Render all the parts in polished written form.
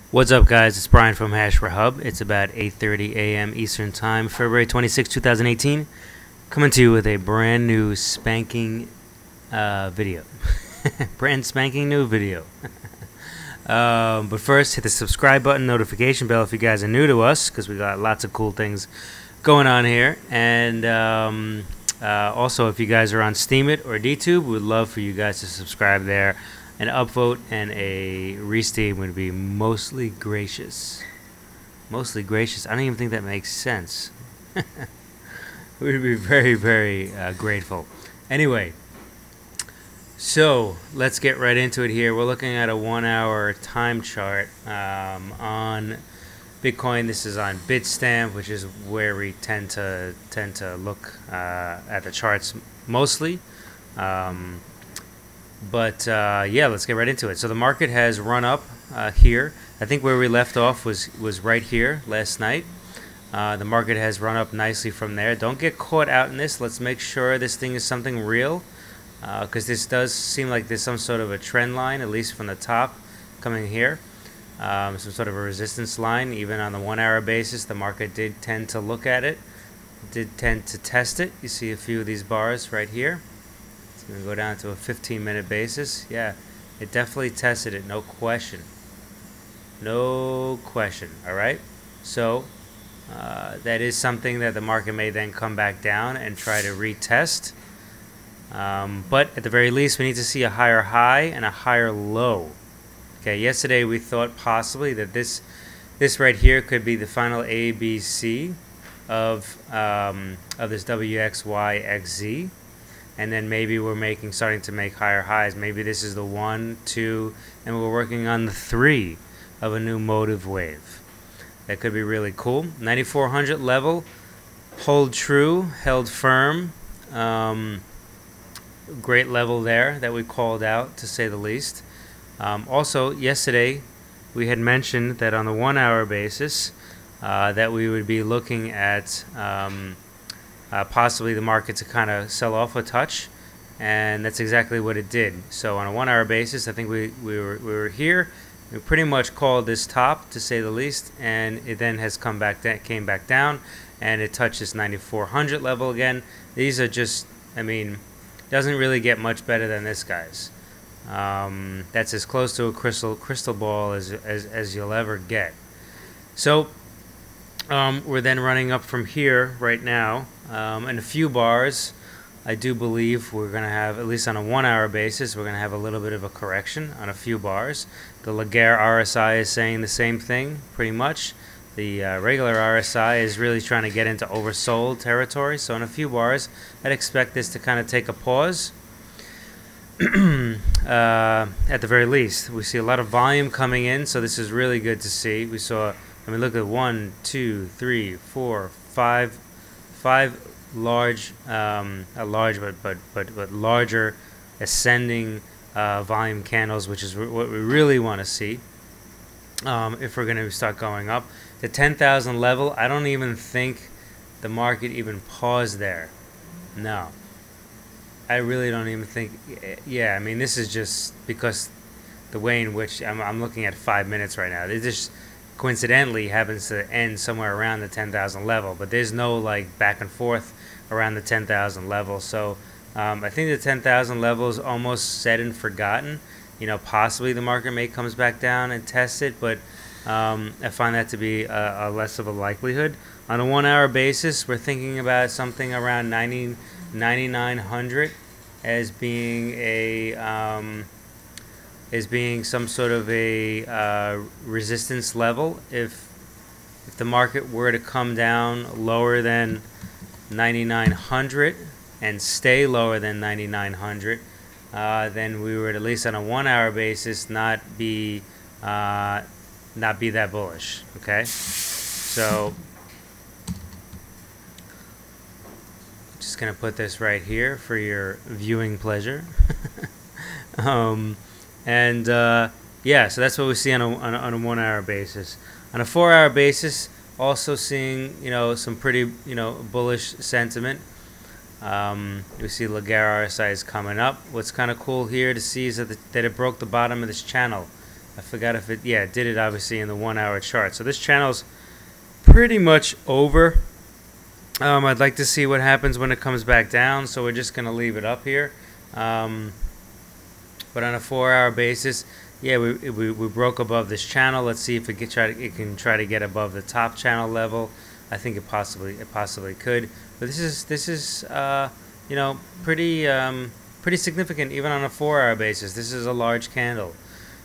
What's up, guys? It's Brian from Hub. It's about 8:30 a.m. Eastern Time, February 26, 2018. Coming to you with a brand new spanking video. Brand spanking new video. But first, hit the subscribe button, notification bell if you guys are new to us, because we got lots of cool things going on here. And also, if you guys are on Steemit or DTube, we'd love for you guys to subscribe there. An upvote and a resteam would be mostly gracious. Mostly gracious. I don't even think that makes sense. We'd be very, very grateful. Anyway, so let's get right into it here. We're looking at a 1 hour time chart on Bitcoin. This is on Bitstamp, which is where we tend to look at the charts mostly. But yeah, let's get right into it. So the market has run up here. I think where we left off was right here last night. The market has run up nicely from there. Don't get caught out in this. Let's make sure this thing is something real, because this does seem like there's some sort of a trend line, at least from the top coming here. Some sort of a resistance line. Even on the 1 hour basis, the market did tend to look at it, did tend to test it. You see a few of these bars right here. Going to go down to a 15-minute basis. Yeah, it definitely tested it, no question. No question, all right? So that is something that the market may then come back down and try to retest. But at the very least, we need to see a higher high and a higher low. Okay, yesterday we thought possibly that this right here could be the final ABC of this WXYXZ. And then maybe we're starting to make higher highs. Maybe this is the 1, 2, and we're working on the 3 of a new motive wave. That could be really cool. 9400 level, hold true, held firm. Great level there that we called out, to say the least. Also, yesterday we had mentioned that on the 1 hour basis that we would be looking at possibly the market to kind of sell off a touch, and that's exactly what it did. So on a 1 hour basis, I think we were here. We pretty much called this top, to say the least, and it then has came back down, and it touched this 9400 level again. These are just, I mean, doesn't really get much better than this, guys. That's as close to a crystal ball as you'll ever get. So we're then running up from here right now. In a few bars, I do believe we're going to have, at least on a 1 hour basis, we're going to have a little bit of a correction on a few bars. The Laguerre RSI is saying the same thing, pretty much. The regular RSI is really trying to get into oversold territory. So in a few bars, I'd expect this to kind of take a pause. At the very least, we see a lot of volume coming in, so this is really good to see. We saw, I mean, look at 1, 2, 3, 4, 5 large, not large, but larger ascending volume candles, which is what we really want to see if we're going to start going up. The 10,000 level, I don't even think the market even paused there. No. I really don't even think, yeah, I mean, this is just because the way in which I'm looking at 5 minutes right now. It just coincidentally happens to end somewhere around the 10,000 level, but there's no like back and forth around the 10,000 level. So I think the 10,000 level is almost said and forgotten. You know, possibly the market may comes back down and test it, but I find that to be a less of a likelihood. On a 1 hour basis, we're thinking about something around 9,900 as being some sort of a resistance level. If the market were to come down lower than 9,900 and stay lower than 9,900, then we would, at least on a 1 hour basis, not be that bullish. Okay, so just gonna put this right here for your viewing pleasure. Yeah, so that's what we see on a 1 hour basis. On a 4 hour basis, also seeing, you know, some pretty, you know, bullish sentiment. We see Laguerre RSI is coming up. What's kind of cool here to see is that it broke the bottom of this channel. I forgot if it, yeah, it did it obviously in the 1 hour chart. So this channel's pretty much over. I'd like to see what happens when it comes back down, so we're just going to leave it up here. But on a 4 hour basis, yeah, we broke above this channel. Let's see if it can try to get above the top channel level. I think it possibly could. But this is you know, pretty significant even on a 4 hour basis. This is a large candle.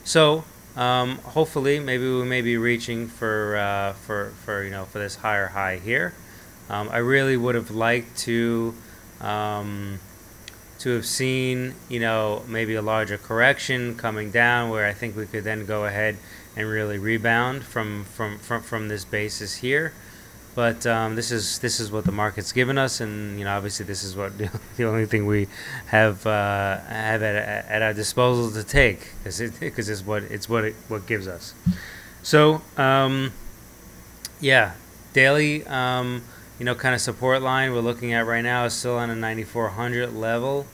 So hopefully maybe we may be reaching for you know, for this higher high here. I really would have liked to have seen, you know, maybe a larger correction coming down where I think we could then go ahead and really rebound from this basis here. But this is what the market's given us, and you know, obviously this is what the only thing we have at our disposal to take, because it's what gives us. So yeah, daily you know, kind of support line we're looking at right now is still on a 9400 level.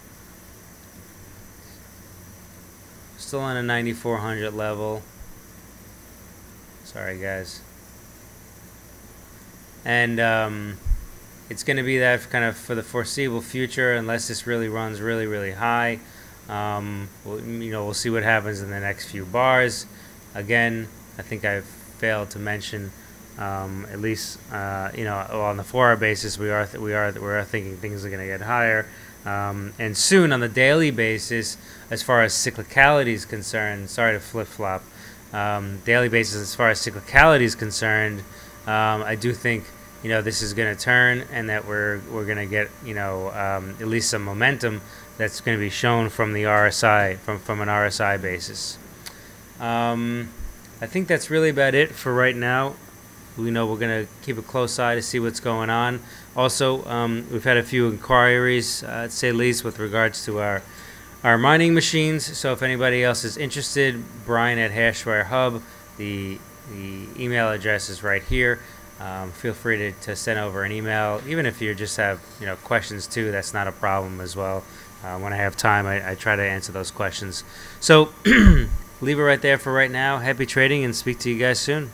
Still on a 9400 level. Sorry guys. And it's going to be that kind of for the foreseeable future, unless this really runs really high. You know, we'll see what happens in the next few bars. Again, I think I've failed to mention, at least you know, on the 4 hour basis, we are thinking things are going to get higher, and soon on the daily basis, as far as cyclicality is concerned. Sorry to flip flop. Daily basis, as far as cyclicality is concerned, I do think, you know, this is going to turn, and that we're going to get, you know, at least some momentum that's going to be shown from the RSI, from an RSI basis. I think that's really about it for right now. We know we're going to keep a close eye to see what's going on. Also, we've had a few inquiries, to say the least, with regards to our mining machines. So if anybody else is interested, Brian at Hashwire Hub, the email address is right here. Feel free to send over an email, even if you just have, you know, questions too. That's not a problem as well. When I have time, I try to answer those questions. So leave it right there for right now. Happy trading, and speak to you guys soon.